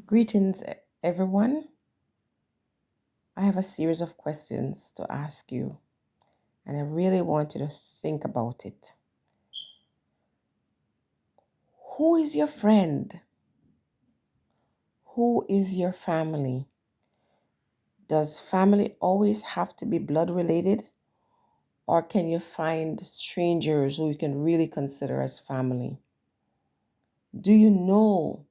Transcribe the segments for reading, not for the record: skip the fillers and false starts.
Greetings, everyone. I have a series of questions to ask you, and I really want you to think about it. Who is your friend? Who is your family? Does family always have to be blood related, or can you find strangers who you can really consider as family? Do you know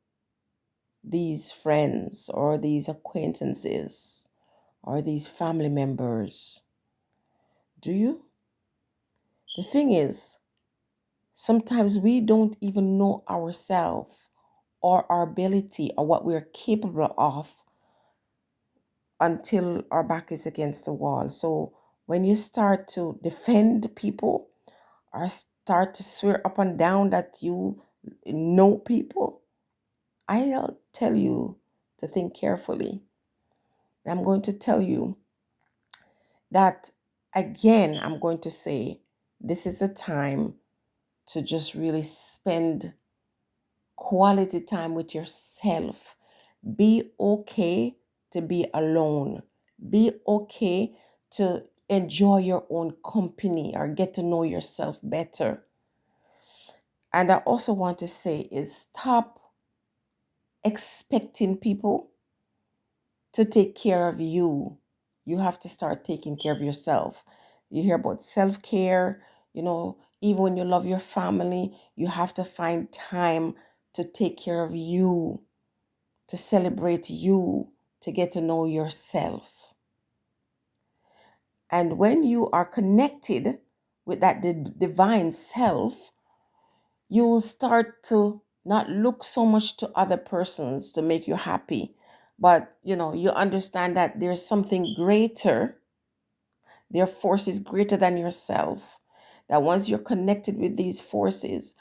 these friends or these acquaintances or these family members? Do you? The thing is, sometimes we don't even know ourselves or our ability or what we're capable of until our back is against the wall. So when you start to defend people or start to swear up and down that you know people, I'll tell you to think carefully. I'm going to tell you that again, I'm going to say this is a time to just really spend quality time with yourself. Be okay to be alone. Be okay to enjoy your own company or get to know yourself better. And I also want to say is stop expecting people to take care of you. You have to start taking care of yourself. You hear about self-care, even when you love your family, you have to find time to take care of you, to celebrate you, to get to know yourself. And when you are connected with that divine self, you will start to not look so much to other persons to make you happy, but you understand that there's something greater, their force is greater than yourself. That once you're connected with these forces,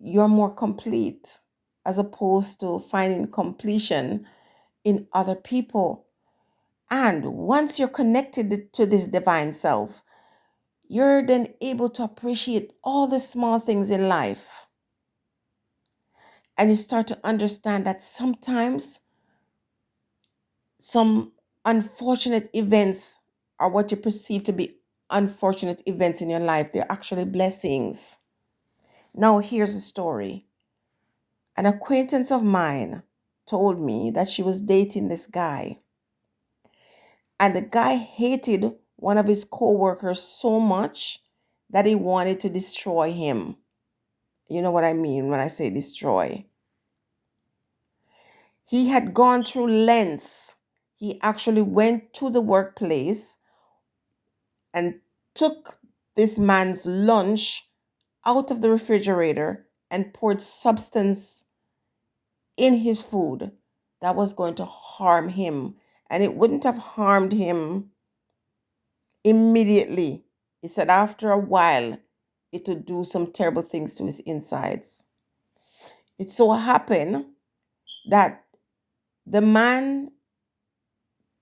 you're more complete, as opposed to finding completion in other people. And once you're connected to this divine self, you're then able to appreciate all the small things in life. And you start to understand that sometimes some unfortunate events are what you perceive to be unfortunate events in your life. They're actually blessings. Now, here's a story. An acquaintance of mine told me that she was dating this guy. And the guy hated one of his co-workers so much that he wanted to destroy him. You know what I mean when I say destroy. He had gone through lengths. He actually went to the workplace and took this man's lunch out of the refrigerator and poured substance in his food that was going to harm him. And it wouldn't have harmed him immediately. He said after a while, it would do some terrible things to his insides. It so happened that the man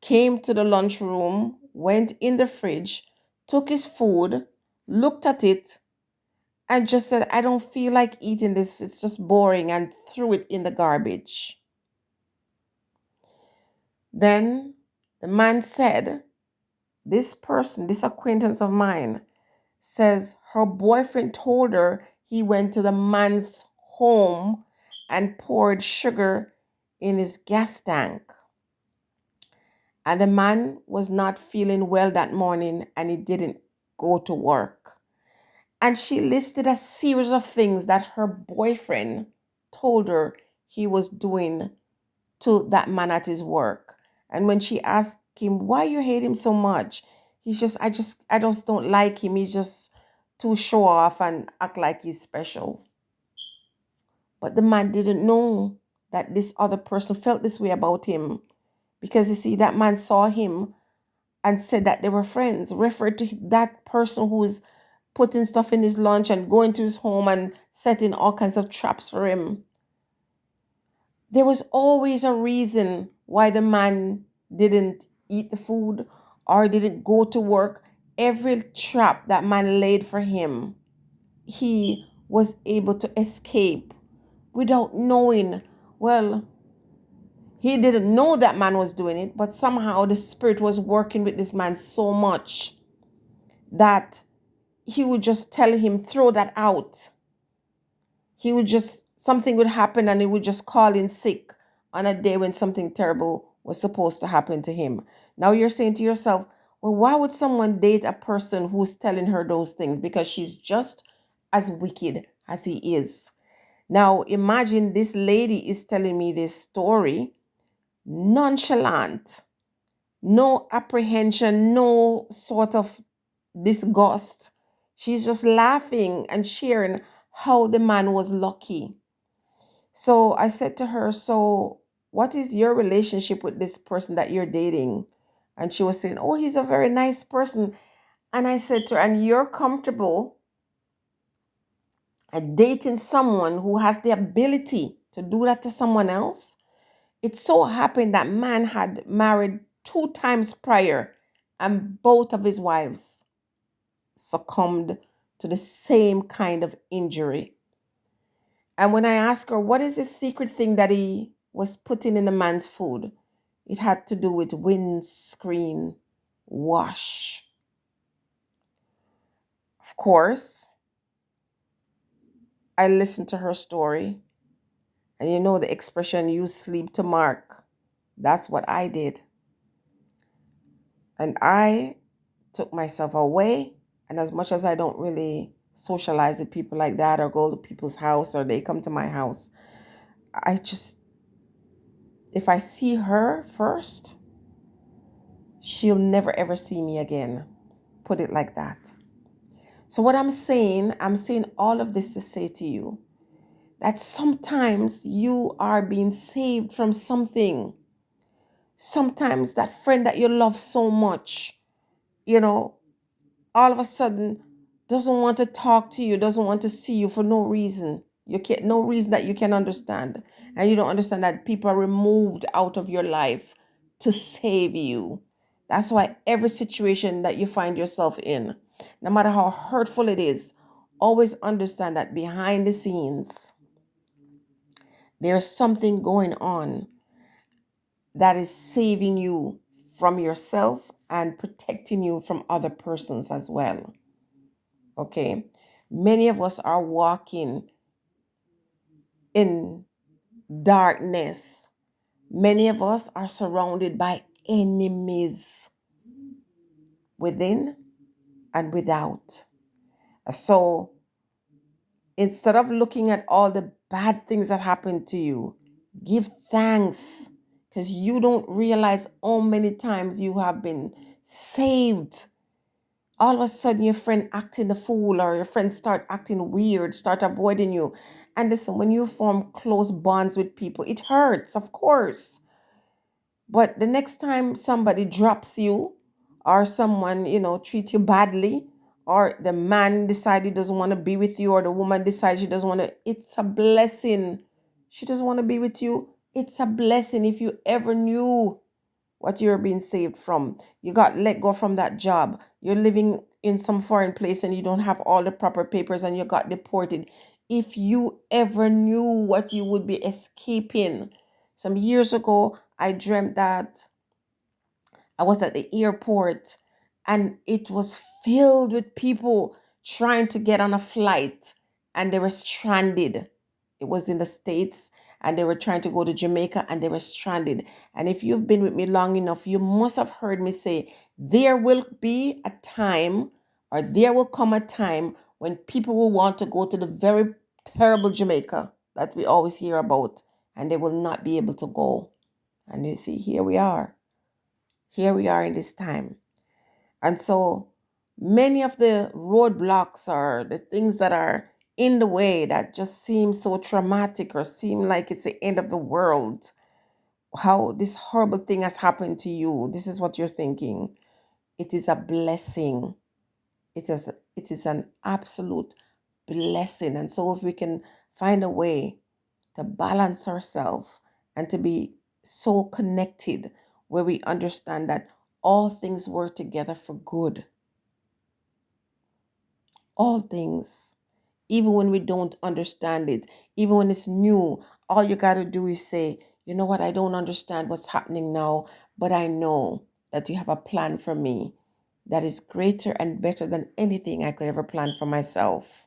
came to the lunchroom, went in the fridge, took his food, looked at it, and just said, I don't feel like eating this. It's just boring, and threw it in the garbage. Then the man said, this person, this acquaintance of mine, says her boyfriend told her he went to the man's home and poured sugar in his gas tank. And the man was not feeling well that morning and he didn't go to work. And she listed a series of things that her boyfriend told her he was doing to that man at his work. And when she asked him, why you hate him so much? I just don't like him. He's just too show off and act like he's special. But the man didn't know that this other person felt this way about him. Because you see, that man saw him and said that they were friends, referred to that person who is putting stuff in his lunch and going to his home and setting all kinds of traps for him. There was always a reason why the man didn't eat the food or didn't go to work. Every trap that man laid for him, he was able to escape without knowing. Well, He didn't know that man was doing it, but somehow the spirit was working with this man so much that he would just tell him, throw that out. He would just, something would happen and he would just call in sick on a day when something terrible was supposed to happen to him. Now you're saying to yourself, well, why would someone date a person who's telling her those things? Because she's just as wicked as he is. Now imagine this lady is telling me this story, nonchalant, no apprehension, no sort of disgust. She's just laughing and sharing how the man was lucky. So I said to her, so what is your relationship with this person that you're dating? And she was saying, oh, he's a very nice person. And I said to her, and you're comfortable at dating someone who has the ability to do that to someone else? It so happened that man had married 2 times prior, and both of his wives succumbed to the same kind of injury. And when I asked her, what is the secret thing that he was putting in the man's food? It had to do with windscreen wash. Of course, I listened to her story. And you know the expression, you sleep to mark. That's what I did. And I took myself away. And as much as I don't really socialize with people like that or go to people's house or they come to my house, I just, if I see her first, she'll never ever see me again. Put it like that. So what I'm saying all of this to say to you that sometimes you are being saved from something. Sometimes that friend that you love so much, all of a sudden doesn't want to talk to you, doesn't want to see you for no reason. You can't, no reason that you can understand. And you don't understand that people are removed out of your life to save you. That's why every situation that you find yourself in, no matter how hurtful it is, always understand that behind the scenes, there's something going on that is saving you from yourself and protecting you from other persons as well. Okay? Many of us are walking in darkness. Many of us are surrounded by enemies within and without. So instead of looking at all the bad things that happen to you, give thanks, because you don't realize how many times you have been saved. All of a sudden your friend acting the fool or your friend start acting weird, start avoiding you. And listen, when you form close bonds with people, it hurts, of course. But the next time somebody drops you or someone, treats you badly, or the man decides he doesn't want to be with you, or the woman decides she doesn't want to, it's a blessing. She doesn't want to be with you. It's a blessing. If you ever knew what you're being saved from, you got let go from that job, you're living in some foreign place and you don't have all the proper papers and you got deported. If you ever knew what you would be escaping. Some years ago, I dreamt that I was at the airport and it was filled with people trying to get on a flight and they were stranded. It was in the States and they were trying to go to Jamaica and they were stranded. And if you've been with me long enough, you must have heard me say, there will be a time, or there will come a time when people will want to go to the very terrible Jamaica that we always hear about, and they will not be able to go. And you see, here we are. Here we are in this time. And so many of the roadblocks or the things that are in the way that just seem so traumatic or seem like it's the end of the world, how this horrible thing has happened to you, this is what you're thinking. It is a blessing. It is an absolute blessing. And so if we can find a way to balance ourselves and to be so connected where we understand that all things work together for good. All things. Even when we don't understand it, even when it's new, all you got to do is say, You know what? I don't understand what's happening now, but I know that you have a plan for me that is greater and better than anything I could ever plan for myself.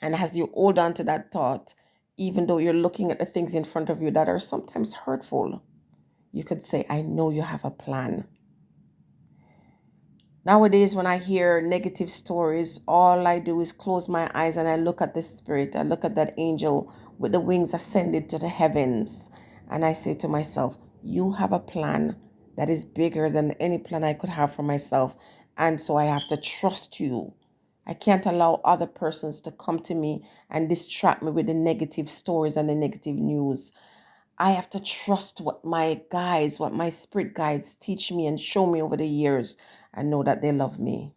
And as you hold on to that thought, even though you're looking at the things in front of you that are sometimes hurtful, you could say, I know you have a plan. Nowadays, when I hear negative stories, all I do is close my eyes and I look at the spirit. I look at that angel with the wings ascended to the heavens. And I say to myself, you have a plan that is bigger than any plan I could have for myself. And so I have to trust you. I can't allow other persons to come to me and distract me with the negative stories and the negative news. I have to trust what my guides, what my spirit guides teach me and show me over the years, and know that they love me.